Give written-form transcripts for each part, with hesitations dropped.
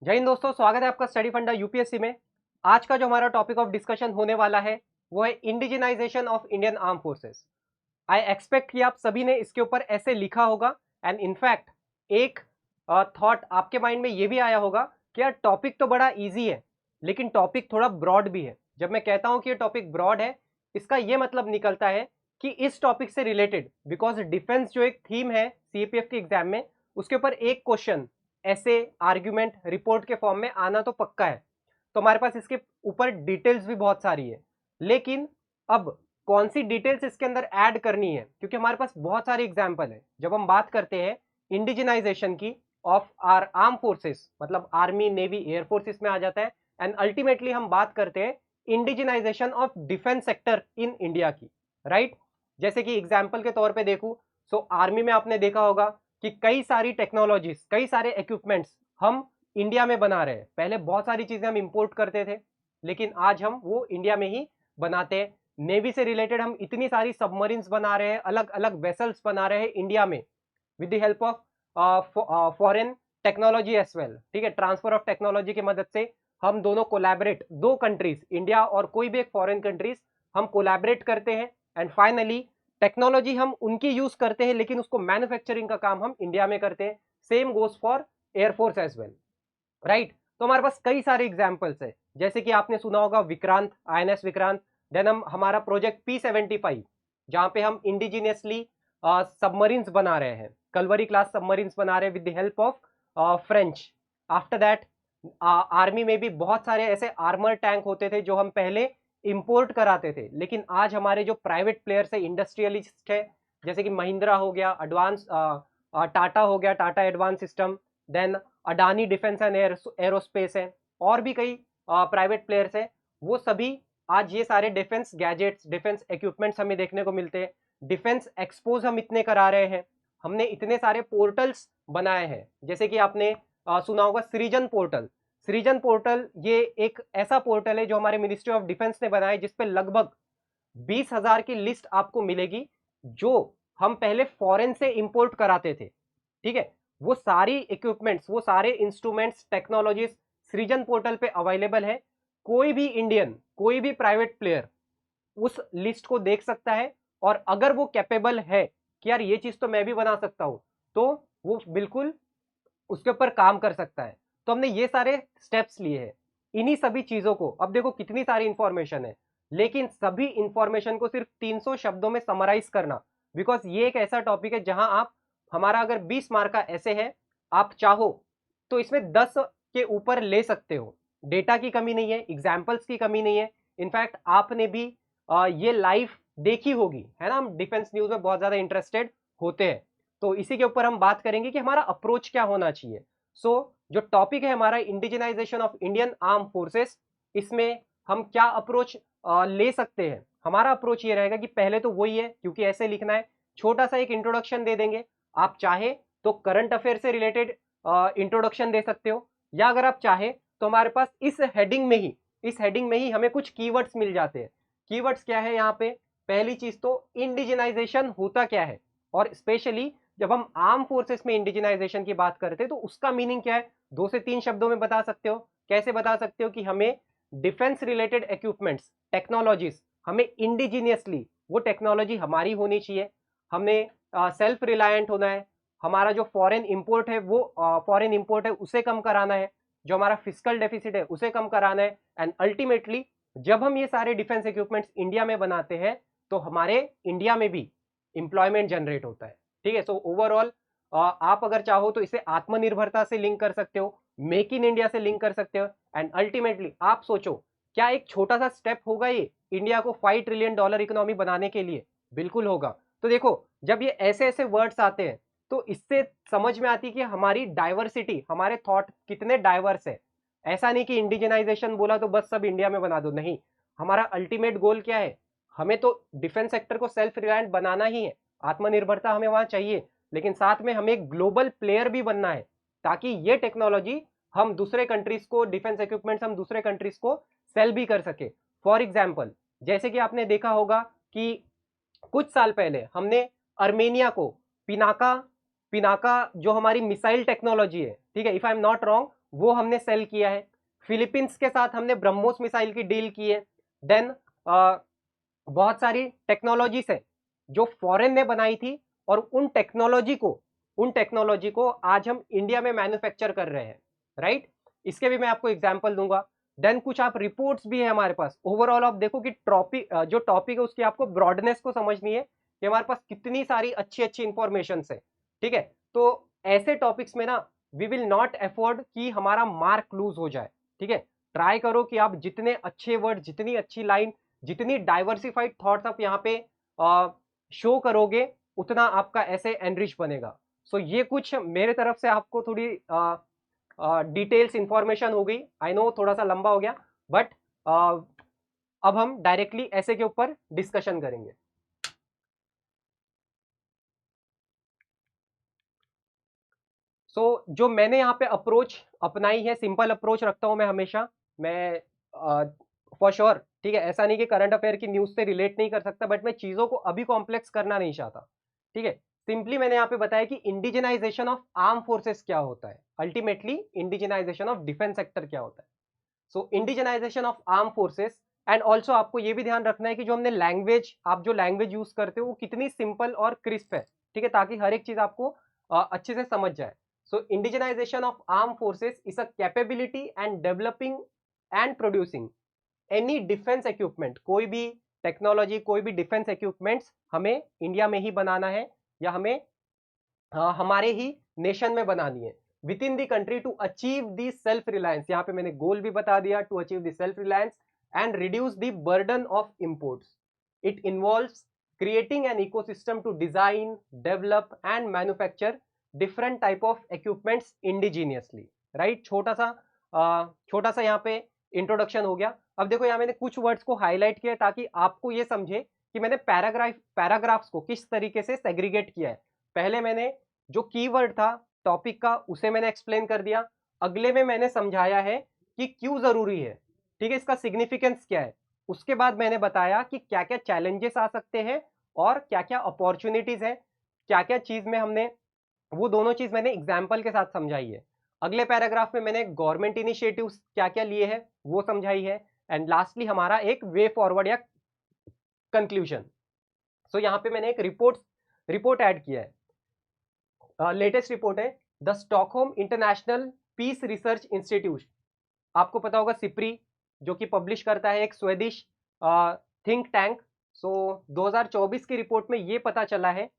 जय हिंद दोस्तों, स्वागत है आपका स्टडी फंडा यूपीएससी में। आज का जो हमारा टॉपिक ऑफ डिस्कशन होने वाला है वो है indigenisation of Indian arm forces. I expect कि आप सभी ने इसके ऊपर ऐसे लिखा होगा एंड इनफैक्ट एक थॉट आपके माइंड में ये भी आया होगा कि यार टॉपिक तो बड़ा इजी है लेकिन टॉपिक थोड़ा ब्रॉड भी है। जब मैं कहता हूं कि ये टॉपिक ब्रॉड है, इसका ये मतलब निकलता है कि इस टॉपिक से रिलेटेड, बिकॉज डिफेंस जो एक थीम है सीपीएफ के एग्जाम में, उसके ऊपर एक क्वेश्चन ऐसे आर्ग्यूमेंट रिपोर्ट के फॉर्म में आना तो पक्का है। तो हमारे पास इसके ऊपर डिटेल्स भी बहुत सारी है, लेकिन अब कौन सी डिटेल्स इसके अंदर ऐड करनी है, क्योंकि हमारे पास बहुत सारे एग्जाम्पल है। जब हम बात करते हैं इंडिजिनाइजेशन की ऑफ आर आर्म फोर्सेस, मतलब आर्मी, नेवी, एयरफोर्स इसमें आ जाता है। एंड अल्टीमेटली हम बात करते हैं indigenisation of defence sector in India की, राइट। जैसे कि एग्जाम्पल के तौर पे देखूं, सो आर्मी में आपने देखा होगा कि कई सारी टेक्नोलॉजीज, कई सारे इक्विपमेंट्स हम इंडिया में बना रहे हैं। पहले बहुत सारी चीजें हम इंपोर्ट करते थे, लेकिन आज हम वो इंडिया में ही बनाते हैं। नेवी से रिलेटेड हम इतनी सारी सबमरीन्स बना रहे हैं, अलग अलग वेसल्स बना रहे हैं इंडिया में, with the help of foreign technology as well. ठीक है, ट्रांसफर ऑफ टेक्नोलॉजी की मदद से हम दोनों कोलैबोरेट, दो कंट्रीज, इंडिया और कोई भी एक फॉरेन कंट्रीज, हम कोलैबोरेट करते हैं एंड फाइनली टेक्नोलॉजी हम उनकी यूज करते हैं, लेकिन उसको मैन्युफैक्चरिंग का काम हम इंडिया में करते हैं। Same goes for air force as well, right. तो हमारे पास कई सारे एग्जाम्पल्स है, जैसे कि आपने सुना होगा विक्रांत, आईएनएस विक्रांत। देन हम हमारा प्रोजेक्ट P-75, जहां पे हम इंडिजिनियसली सबमरीन्स बना रहे हैं, कलवरी क्लास सबमरीन्स बना रहे हैं with the help of French. After that army में भी बहुत सारे ऐसे आर्मर टैंक होते थे जो हम पहले इंपोर्ट कराते थे, लेकिन आज हमारे जो प्राइवेट प्लेयर्स है, इंडस्ट्रियलिस्ट है, जैसे कि महिंद्रा हो गया, एडवांस टाटा हो गया, Tata advance system, then Adani defence and aerospace है, और भी कई प्राइवेट प्लेयर्स हैं, वो सभी आज ये सारे डिफेंस गैजेट्स, डिफेंस इक्विपमेंट्स हमें देखने को मिलते हैं। डिफेंस एक्सपोज हम इतने करा रहे हैं, हमने इतने सारे पोर्टल्स बनाए हैं, जैसे कि आपने सुना होगा सृजन पोर्टल। सृजन पोर्टल ये एक ऐसा पोर्टल है जो हमारे मिनिस्ट्री ऑफ डिफेंस ने बनाया, जिसपे लगभग 20,000 की लिस्ट आपको मिलेगी जो हम पहले फॉरेन से इंपोर्ट कराते थे। ठीक है, वो सारी इक्विपमेंट्स, वो सारे इंस्ट्रूमेंट्स, टेक्नोलॉजीज सृजन पोर्टल पे अवेलेबल है। कोई भी इंडियन, कोई भी प्राइवेट प्लेयर उस लिस्ट को देख सकता है, और अगर वो कैपेबल है कि यार ये चीज तो मैं भी बना सकता हूं, तो वो बिल्कुल उसके ऊपर काम कर सकता है। तो हमने ये सारे स्टेप्स लिए हैं। इन्हीं सभी चीजों को, अब देखो कितनी सारी इंफॉर्मेशन है, लेकिन सभी इंफॉर्मेशन को सिर्फ 300 शब्दों में समराइज करना, बिकॉज ये एक ऐसा टॉपिक है जहां आप, हमारा अगर 20 मार्क का ऐसे है, आप चाहो तो इसमें 10 के ऊपर ले सकते हो। डेटा की कमी नहीं है, एग्जाम्पल्स की कमी नहीं है। इनफैक्ट आपने भी ये लाइव देखी होगी, है ना। हम डिफेंस न्यूज में बहुत ज्यादा इंटरेस्टेड होते हैं, तो इसी के ऊपर हम बात करेंगे कि हमारा अप्रोच क्या होना चाहिए। सो जो टॉपिक है हमारा indigenisation of Indian arm forces, इसमें हम क्या अप्रोच ले सकते हैं। हमारा अप्रोच ये रहेगा कि पहले तो वही है, क्योंकि ऐसे लिखना है, छोटा सा एक इंट्रोडक्शन दे देंगे। आप चाहे तो करंट अफेयर से रिलेटेड इंट्रोडक्शन दे सकते हो, या अगर आप चाहे तो हमारे पास इस हेडिंग में ही हमें कुछ कीवर्ड्स मिल जाते हैं। कीवर्ड्स क्या है यहाँ पे? पहली चीज तो इंडिजिनाइजेशन होता क्या है, और स्पेशली जब हम आर्म फोर्सेस में इंडिजिनाइजेशन की बात करते हैं तो उसका मीनिंग क्या है, 2 से 3 शब्दों में बता सकते हो। कैसे बता सकते हो? कि हमें डिफेंस रिलेटेड इक्विपमेंट्स, टेक्नोलॉजीज, हमें इंडिजीनियसली वो टेक्नोलॉजी हमारी होनी चाहिए। हमें सेल्फ रिलायंट होना है। हमारा जो फॉरेन इंपोर्ट है, वो फॉरेन इंपोर्ट है उसे कम कराना है। जो हमारा फिजिकल डेफिसिट है उसे कम कराना है। एंड अल्टीमेटली जब हम ये सारे डिफेंस इक्विपमेंट्स इंडिया में बनाते हैं, तो हमारे इंडिया में भी इंप्लॉयमेंट जनरेट होता है। ठीक है, सो ओवरऑल आप अगर चाहो तो इसे आत्मनिर्भरता से लिंक कर सकते हो, मेक इन इंडिया से लिंक कर सकते हो। एंड अल्टीमेटली आप सोचो, क्या एक छोटा सा स्टेप होगा ये इंडिया को $5 ट्रिलियन इकोनॉमी बनाने के लिए? बिल्कुल होगा। तो देखो, जब ये ऐसे ऐसे वर्ड्स आते हैं तो इससे समझ में आती है कि हमारी डाइवर्सिटी, हमारे थॉट कितने डाइवर्स है। ऐसा नहीं कि इंडिजिनाइजेशन बोला तो बस सब इंडिया में बना दो, नहीं। हमारा अल्टीमेट गोल क्या है? हमें तो डिफेंस सेक्टर को सेल्फ रिलायंट बनाना ही है, आत्मनिर्भरता हमें वहां चाहिए, लेकिन साथ में हमें एक ग्लोबल प्लेयर भी बनना है, ताकि ये टेक्नोलॉजी हम दूसरे कंट्रीज को, डिफेंस इक्विपमेंट्स हम दूसरे कंट्रीज को सेल भी कर सके। फॉर एग्जाम्पल, जैसे कि आपने देखा होगा कि कुछ साल पहले हमने अर्मेनिया को पिनाका पिनाका जो हमारी मिसाइल टेक्नोलॉजी है, ठीक है, if I am not wrong, वो हमने सेल किया है। फिलीपींस के साथ हमने ब्रह्मोस मिसाइल की डील की है। देन बहुत सारी टेक्नोलॉजीज है जो फॉरेन ने बनाई थी, और उन टेक्नोलॉजी को आज हम इंडिया में मैन्युफैक्चर कर रहे हैं, राइट। इसके भी मैं आपको एग्जांपल दूंगा। देन कुछ आप रिपोर्ट्स भी है हमारे पास। ओवरऑल आप देखो कि जो टॉपिक है उसकी आपको ब्रॉडनेस को समझनी है कि हमारे पास कितनी सारी अच्छी अच्छी इंफॉर्मेशन है, ठीक है। तो ऐसे टॉपिक्स में ना वी विल नॉट अफोर्ड कि हमारा मार्क लूज हो जाए, ठीक है। ट्राई करो कि आप जितने अच्छे वर्ड, जितनी अच्छी लाइन, जितनी डाइवर्सिफाइड थॉट्स आप यहाँ पे शो करोगे, उतना आपका ऐसे एनरिच बनेगा। सो ये कुछ मेरे तरफ से आपको थोड़ी डिटेल्स इंफॉर्मेशन हो गई। आई नो थोड़ा सा लंबा हो गया, बट अब हम डायरेक्टली ऐसे के ऊपर डिस्कशन करेंगे। जो मैंने यहाँ पे अप्रोच अपनाई है, सिंपल अप्रोच रखता हूं मैं हमेशा। मैं फॉर श्योर, ठीक है, ऐसा नहीं कि करंट अफेयर की न्यूज से रिलेट नहीं कर सकता, बट मैं चीजों को अभी कॉम्प्लेक्स करना नहीं चाहता, ठीक है। सिंपली मैंने यहाँ पे बताया कि इंडिजिनाइजेशन ऑफ आर्म फोर्सेस क्या होता है, ultimately indigenization of defence sector क्या होता है। So indigenization of arm forces, and also आपको ये भी ध्यान रखना है कि जो हमने लैंग्वेज, आप जो लैंग्वेज यूज करते हो वो कितनी सिंपल और क्रिस्प है, ठीक है, ताकि हर एक चीज आपको अच्छे से समझ जाए। So indigenization of armed forces is a capability and developing and producing any defense equipment। कोई भी टेक्नोलॉजी, कोई भी डिफेंस इक्विपमेंट्स हमें इंडिया में ही बनाना है, या हमें हमारे ही नेशन में बनानी है, within the country, to achieve the self reliance. यहाँ पे मैंने गोल भी बता दिया, to achieve the self reliance and reduce the burden of imports. It involves creating an ecosystem to design, develop and manufacture different type of equipments indigenously, right। छोटा सा यहाँ पे इंट्रोडक्शन हो गया। अब देखो यहाँ मैंने कुछ वर्ड्स को हाईलाइट किया ताकि आपको ये समझे कि मैंने पैराग्राफ्स को किस तरीके से सेग्रीगेट किया है। पहले मैंने जो कीवर्ड था टॉपिक का उसे मैंने एक्सप्लेन कर दिया। अगले में मैंने समझाया है कि क्यों जरूरी है, ठीक है, इसका सिग्निफिकेंस क्या है। उसके बाद मैंने बताया कि क्या क्या चैलेंजेस आ सकते हैं और क्या क्या अपॉर्चुनिटीज है, क्या क्या चीज में हमने, वो दोनों चीज मैंने एग्जाम्पल के साथ समझाई है। अगले पैराग्राफ में मैंने गवर्नमेंट इनिशिएटिव्स क्या क्या लिए हैं वो समझाई है, एंड लास्टली हमारा एक वे फॉरवर्ड या कंक्लूजन। सो यहाँ पे मैंने एक रिपोर्ट ऐड किया है। लेटेस्ट रिपोर्ट है the Stockholm International Peace Research Institute. आपको पता होगा सिप्री, जो कि पब्लिश करता है, एक स्वेदिश थिंक टैंक। सो 2024 की रिपोर्ट में ये पता चला है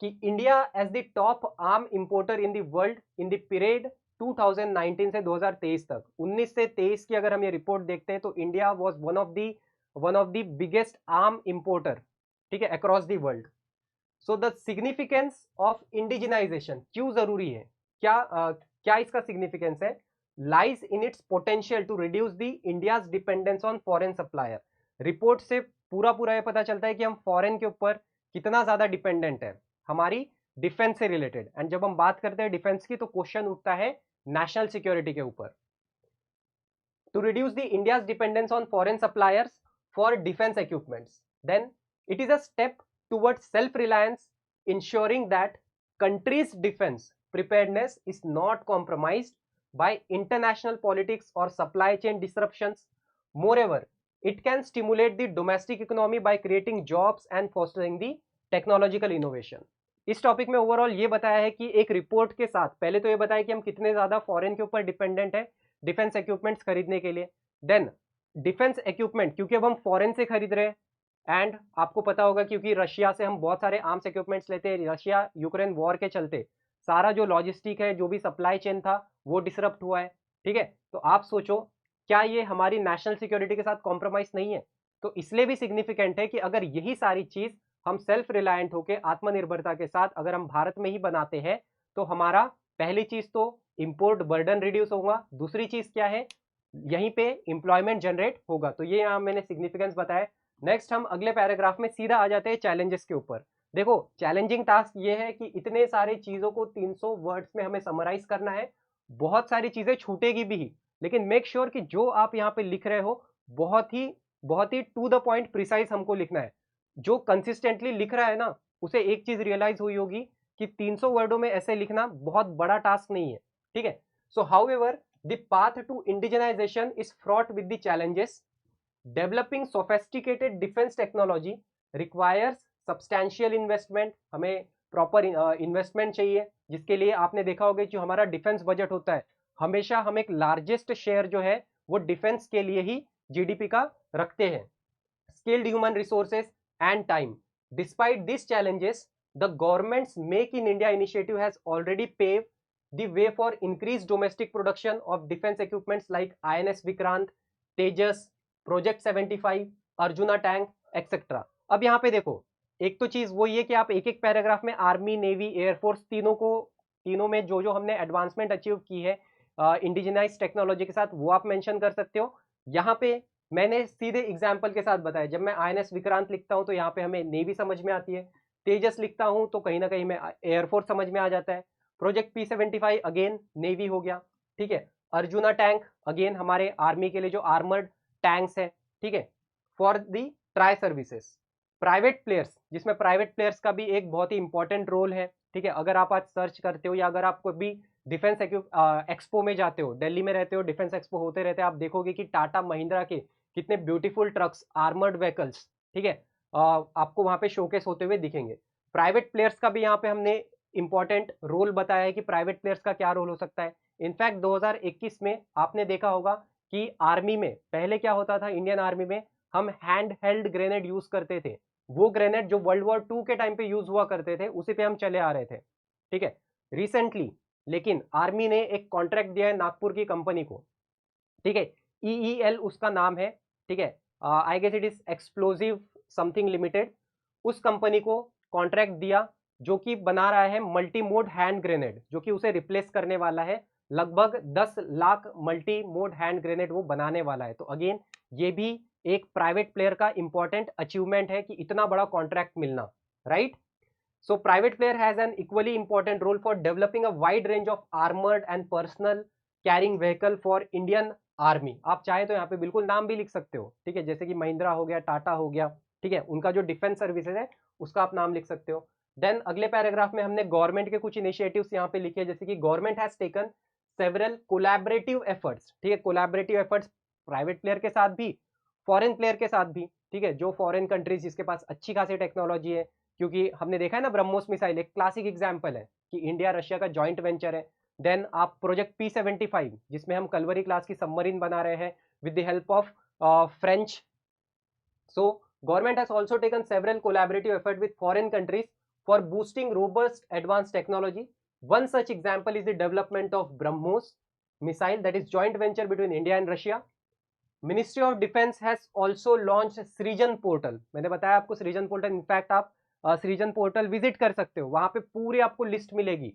कि India as the top arm importer in the world in the period 2019 से 2023 तक, 19 से 23 की अगर हम ये रिपोर्ट देखते हैं तो India was one of the biggest arm importer, ठीक है, across the world. So the significance of indigenisation क्यों जरूरी है, क्या इसका सिग्निफिकेंस है, lies in its potential to reduce the India's dependence on foreign supplier. Report से पूरा ये पता चलता है कि हम फॉरेन के ऊपर कितना ज्यादा डिपेंडेंट है हमारी डिफेंस से रिलेटेड। एंड जब हम बात करते हैं डिफेंस की तो क्वेश्चन उठता है नेशनल सिक्योरिटी के ऊपर। To reduce the India's dependence on foreign suppliers for defence equipments, then it is a step towards self-reliance, ensuring that country's defense preparedness is not compromised by international politics or supply chain disruptions. Moreover, it can stimulate the domestic economy by creating jobs and fostering the technological innovation. इस topic में overall ये बताया है कि एक report के साथ पहले तो ये बताया कि हम कितने ज्यादा फॉरेन के ऊपर डिपेंडेंट है डिफेंस इक्विपमेंट्स खरीदने के लिए। देन डिफेंस इक्विपमेंट क्योंकि अब हम फॉरेन से खरीद रहे हैं, एंड आपको पता होगा क्योंकि रशिया से हम बहुत सारे आर्म्स इक्विपमेंट्स लेते हैं, रशिया यूक्रेन वॉर के चलते सारा जो लॉजिस्टिक है, जो भी सप्लाई चेन था वो डिसरप्ट हुआ है, ठीक है। तो आप सोचो क्या ये हमारी नेशनल सिक्योरिटी के साथ कॉम्प्रोमाइज नहीं है। तो इसलिए भी सिग्निफिकेंट है कि अगर यही सारी चीज हम सेल्फ रिलायंट होकर आत्मनिर्भरता के साथ अगर हम भारत में ही बनाते हैं तो हमारा पहली चीज तो इंपोर्ट बर्डन रिड्यूस होगा, दूसरी चीज क्या है, यहीं पे एम्प्लॉयमेंट जनरेट होगा। तो ये यहाँ मैंने सिग्निफिकेंस बताया। नेक्स्ट हम अगले पैराग्राफ में सीधा आ जाते हैं चैलेंजेस के ऊपर। देखो चैलेंजिंग टास्क ये है कि इतने सारे चीजों को 300 वर्ड्स में हमें समराइज करना है, बहुत सारी चीजें छूटेगी भी, लेकिन मेक श्योर कि जो आप यहाँ पे लिख रहे हो बहुत ही टू द पॉइंट प्रिसाइज हमको लिखना है। जो कंसिस्टेंटली लिख रहा है ना उसे एक चीज रियलाइज हुई होगी कि 300 वर्डों में ऐसे लिखना बहुत बड़ा टास्क नहीं है, ठीक है। So however the path to indigenisation is fraught with the challenges. Developing sophisticated defence technology requires substantial investment. हमें प्रॉपर इन्वेस्टमेंट चाहिए, जिसके लिए आपने देखा होगा जो हमारा डिफेंस बजट होता है, हमेशा हम एक लार्जेस्ट शेयर जो है वो डिफेंस के लिए ही जीडीपी का रखते हैं. Skilled human resources and time. Despite this challenges, the government's make in India initiative has already pave the way for increased domestic production of defense equipments like INS Vikrant, Tejas, Project 75, Arjuna tank, etc. अब यहाँ पे देखो, एक तो चीज वो ये कि आप एक एक पैराग्राफ में आर्मी, नेवी, एयरफोर्स तीनों में जो जो हमने एडवांसमेंट अचीव की है इंडिजिनाइज टेक्नोलॉजी के साथ, वो आप मेंशन कर सकते हो. यहाँ पे मैंने सीधे एग्जाम्पल के साथ बताया. जब मैं INS विक्रांत लिखता हूँ तो यहाँ पे हमें नेवी समझ में आती है. तेजस लिखता हूँ तो कहीं ना कहीं में एयरफोर्स समझ में आ जाता है. प्रोजेक्ट P75 अगेन नेवी हो गया. ठीक है. अर्जुना टैंक अगेन हमारे आर्मी के लिए जो आर्मर्ड टैंक्स है. ठीक है. For the tri services. Private players, जिसमें प्राइवेट प्लेयर्स का भी एक बहुत ही इंपॉर्टेंट रोल है. ठीक है. अगर आप आज सर्च करते हो या अगर आप कोई भी डिफेंस एक्सपो में जाते हो, दिल्ली में रहते हो, डिफेंस एक्सपो होते रहते हैं, आप देखोगे कि टाटा महिंद्रा के कितने ब्यूटीफुल ट्रक्स, आर्मर्ड व्हीकल्स, ठीक है, आपको वहां पे शोकेस होते हुए दिखेंगे. प्राइवेट प्लेयर्स का भी यहाँ पे हमने इंपॉर्टेंट रोल बताया है कि प्राइवेट प्लेयर्स का क्या रोल हो सकता है. इनफैक्ट 2021 में आपने देखा होगा कि आर्मी में पहले क्या होता था, इंडियन आर्मी में हम हैंड हेल्ड ग्रेनेड यूज करते थे. वो ग्रेनेड जो वर्ल्ड वॉर 2 के टाइम पे यूज हुआ करते थे, उसी पे हम चले आ रहे थे. ठीक है. रिसेंटली लेकिन आर्मी ने एक कॉन्ट्रैक्ट दिया है नागपुर की कंपनी को. ठीक है. EEL उसका नाम है. ठीक है. I guess it is explosive something limited. उस कंपनी को कॉन्ट्रैक्ट दिया जो कि बना रहा है मल्टी मोड हैंड ग्रेनेड, जो कि उसे रिप्लेस करने वाला है. लगभग 10 lakh multi mode hand grenade वो बनाने वाला है. तो अगेन ये भी एक प्राइवेट प्लेयर का इंपॉर्टेंट अचीवमेंट है कि इतना बड़ा कॉन्ट्रैक्ट मिलना. Right. So private player has an equally important role for developing a wide range of armored and personal carrying vehicle for Indian Army. आप चाहे तो यहाँ पे बिल्कुल नाम भी लिख सकते हो. ठीक है. जैसे कि महिंद्रा हो गया, टाटा हो गया. ठीक है. उनका जो डिफेंस सर्विसेज है उसका आप नाम लिख सकते हो. देन अगले पैराग्राफ में हमने गवर्नमेंट के कुछ इनिशिएटिव्स यहाँ पे लिखे, जैसे कि government has taken several collaborative efforts. ठीक है. कोलैबोरेटिव एफर्ट्स प्राइवेट प्लेयर के साथ भी, फॉरेन प्लेयर के साथ भी. ठीक है. जो फॉरेन कंट्रीज जिसके पास अच्छी खासी टेक्नोलॉजी है, क्योंकि हमने देखा है ना, ब्रह्मोस मिसाइल एक क्लासिक एग्जांपल है कि इंडिया रशिया का जॉइंट वेंचर है. देन आप प्रोजेक्ट P75 जिसमें हम कलवरी क्लास की सबमरीन बना रहे हैं with the help of French. So government has also taken several collaborative effort with foreign countries for boosting robust advance technology. One such example is the development of BrahMos missile that is joint venture between India and Russia. Ministry of defence has also launch सृजन portal. मैंने बताया आपको सृजन portal. In fact आप सृजन portal visit कर सकते हो. वहां पे पूरी आपको लिस्ट मिलेगी.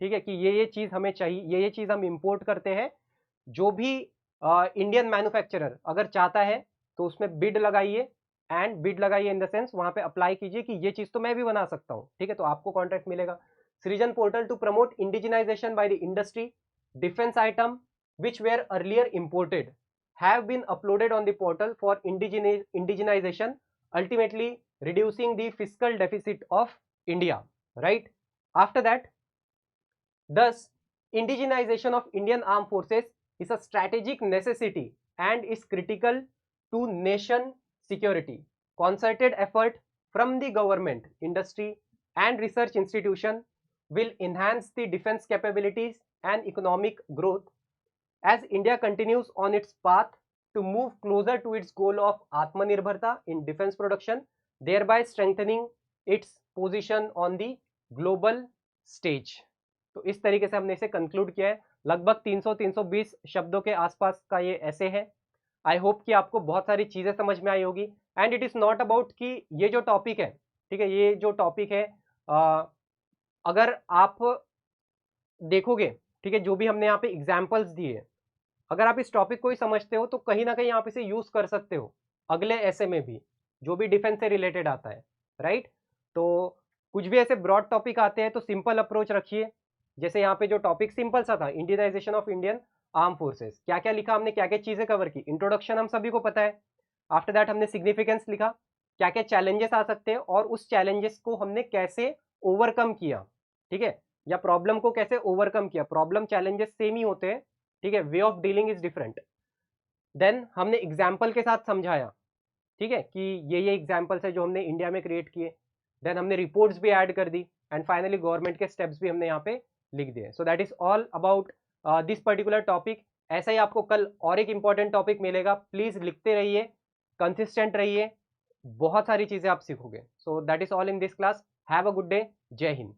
ठीक है. कि ये चीज हमें चाहिए, ये चीज हम इंपोर्ट करते हैं. जो भी इंडियन मैन्युफैक्चरर अगर चाहता है तो उसमें बिड लगाइए, एंड बिड लगाइए इन द सेंस वहां पे अप्लाई कीजिए कि ये चीज तो मैं भी बना सकता हूँ. ठीक है. तो आपको कॉन्ट्रैक्ट मिलेगा. Srijan portal to promote indigenisation by the industry. Defence item which were earlier imported have been uploaded on the portal for indigenization, ultimately reducing the fiscal deficit of India. Right. After that, thus indigenization of Indian armed forces is a strategic necessity and is critical to nation security. Concerted effort from the government, industry and research institution will enhance the defense capabilities and economic growth as India continues on its path to move closer to its goal of Atmanirbharta in defense production, thereby strengthening its position on the global stage. तो इस तरीके से हमने इसे conclude किया है. लगभग 300-320 शब्दों के आसपास का ये ऐसे है. आई होप कि आपको बहुत सारी चीजें समझ में आई होगी. And it is not about कि ये जो टॉपिक है, ठीक है, ये जो टॉपिक है अगर आप देखोगे, ठीक है, जो भी हमने यहाँ पे एग्जाम्पल्स दिए, अगर आप इस टॉपिक को ही समझते हो तो कहीं ना कहीं आप इसे यूज कर सकते हो अगले ऐसे में भी जो भी डिफेंस से रिलेटेड आता है. राइट. तो कुछ भी ऐसे ब्रॉड टॉपिक आते हैं तो सिंपल अप्रोच रखिए. जैसे यहाँ पे जो टॉपिक सिंपल सा था, Indianisation of Indian arm forces, क्या क्या लिखा हमने, क्या क्या चीजें कवर की. इंट्रोडक्शन हम सभी को पता है. आफ्टर दैट हमने सिग्निफिकेंस लिखा, क्या क्या चैलेंजेस आ सकते हैं और उस चैलेंजेस को हमने कैसे ओवरकम किया. ठीक है. या प्रॉब्लम को कैसे ओवरकम किया. प्रॉब्लम चैलेंजेस सेम ही होते हैं, ठीक है, way of dealing is different. Then हमने एग्जाम्पल के साथ समझाया, ठीक है, कि ये एग्जाम्पल्स है जो हमने इंडिया में क्रिएट किए। देन हमने रिपोर्ट्स भी ऐड कर दी एंड फाइनली गवर्नमेंट के स्टेप्स भी हमने यहाँ पे लिख दिए। So that is all about this particular topic. ऐसा ही आपको कल और एक इंपॉर्टेंट टॉपिक मिलेगा, प्लीज लिखते रहिए, कंसिस्टेंट रहिए, बहुत सारी चीजें आप सीखोगे। So that is all in this class. Have a good day. जय हिंद।